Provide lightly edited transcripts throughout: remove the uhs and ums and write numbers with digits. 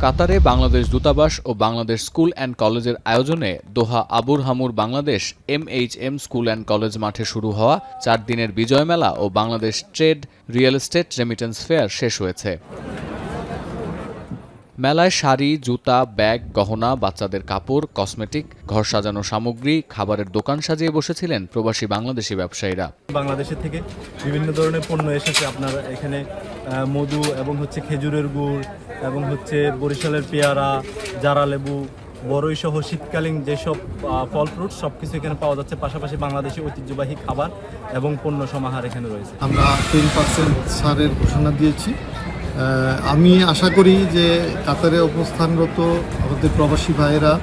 কাতারে বাংলাদেশ দূতাবাস ও Bangladesh school and কলেজের আয়োজনে Doha Abu Hamour Bangladesh MHM school and college মাঠে শুরু হওয়া 4 দিনের বিজয় মেলা ও Bangladesh trade real estate remittance fair শেষ হয়েছে। মেলায় শাড়ি, জুতা, ব্যাগ, গহনা, বাচ্চাদের কাপড়, কসমেটিক, ঘর সাজানো সামগ্রী, খাবারের দোকান সাজিয়ে বসেছিলেন প্রবাসী বাংলাদেশি ব্যবসায়ীরা। বাংলাদেশের থেকে বিভিন্ন ধরনের পণ্য এসেছে আপনার এখানে, মধু এবং খেজুরের গুড় এবং বরিশালের পেয়ারা, জারা লেবু, বড়ই সহ শীতকালীন যেসব ফল ফ্রুট সবকিছু এখানে পাওয়া যাচ্ছে। পাশাপাশি বাংলাদেশি ঐতিহ্যবাহী খাবার এবং পণ্য সমাহার এখানে রয়েছে। আমরা 10% ছাড়ের ঘোষণা দিয়েছি। আমি আশা করি যে কাতারে অবস্থানরত আমাদের প্রবাসী ভাইয়েরা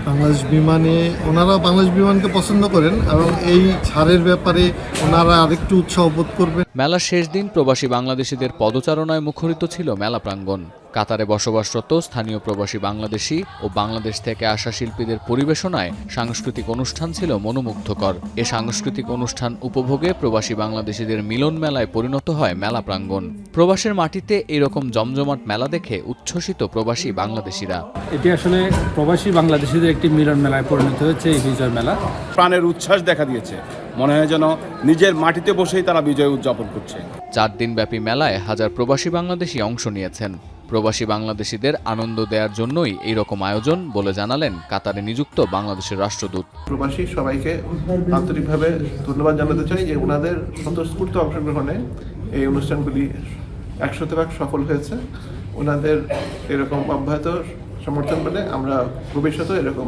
বাংলাদেশ বিমানে, ওনারা বাংলাদেশ বিমানকে পছন্দ করেন এবং এই ছাড়ের ব্যাপারে ওনারা আরেকটু উৎসাহ বোধ করবেন। মেলার শেষ দিন প্রবাসী বাংলাদেশিদের পদচারণায় মুখরিত ছিল মেলা প্রাঙ্গণ। কাতারে বসবাসরত স্থানীয় প্রবাসী বাংলাদেশি ও বাংলাদেশ থেকে আসা শিল্পীদের পরিবেশনায় সাংস্কৃতিক অনুষ্ঠান ছিল মনোমুগ্ধকর। এ সাংস্কৃতিক অনুষ্ঠান উপভোগে প্রবাসী বাংলাদেশিদের মিলন মেলায় পরিণত হয় মেলা প্রাঙ্গণ। প্রবাসের মাটিতে এরকম জমজমাট মেলা দেখে উচ্ছ্বসিত প্রবাসী বাংলাদেশিরা। এটি আসলে প্রবাসী বাংলাদেশিদের একটি মিলন মেলায় পরিণত হয়েছে এই বিজয় মেলা। প্রাণের উচ্ছ্বাস দেখা দিয়েছে, মনে হয় যেন নিজের মাটিতে বসেই তারা বিজয় উদযাপন করছে। 4 দিনব্যাপী মেলায় হাজার প্রবাসী বাংলাদেশি অংশ নিয়েছেন। প্রবাসী বাংলাদেশিদের আনন্দ দেওয়ার জন্যই এই রকম আয়োজন বলে জানালেন কাতারে নিযুক্ত বাংলাদেশের রাষ্ট্রদূত। প্রবাসী সবাইকে আন্তরিকভাবে ধন্যবাদ জানাতে চাই যে ওনাদের স্বতঃস্ফূর্ত অংশগ্রহণে এই অনুষ্ঠানগুলি 100% সফল হয়েছে। ওনাদের এরকম অব্যাহত সমর্থন পেলে আমরা ভবিষ্যতে এরকম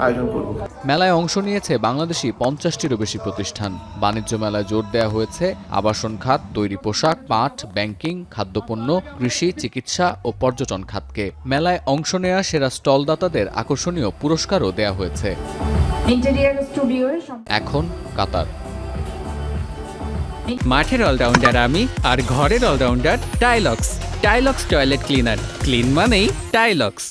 আয়োজন করব। মেলায় অংশ নিয়েছে বাংলাদেশি 50টিরও বেশি প্রতিষ্ঠান। বাণিজ্য মেলায় জোর দেওয়া হয়েছে আবাসন খাত, তৈরি পোশাক, পাট, ব্যাংকিং, খাদ্যপণ্য, কৃষি, চিকিৎসা ও পর্যটন খাতকে। মেলায় অংশ নেয়া সেরা স্টলদাতাদের আকর্ষণীয় পুরস্কারও দেওয়া হয়েছে। এখন কাতার। মাঠের অলরাউন্ডার আমি, আর ঘরের allrounder Tylox. Tylox toilet cleaner, clean মানেই টাইলক্স।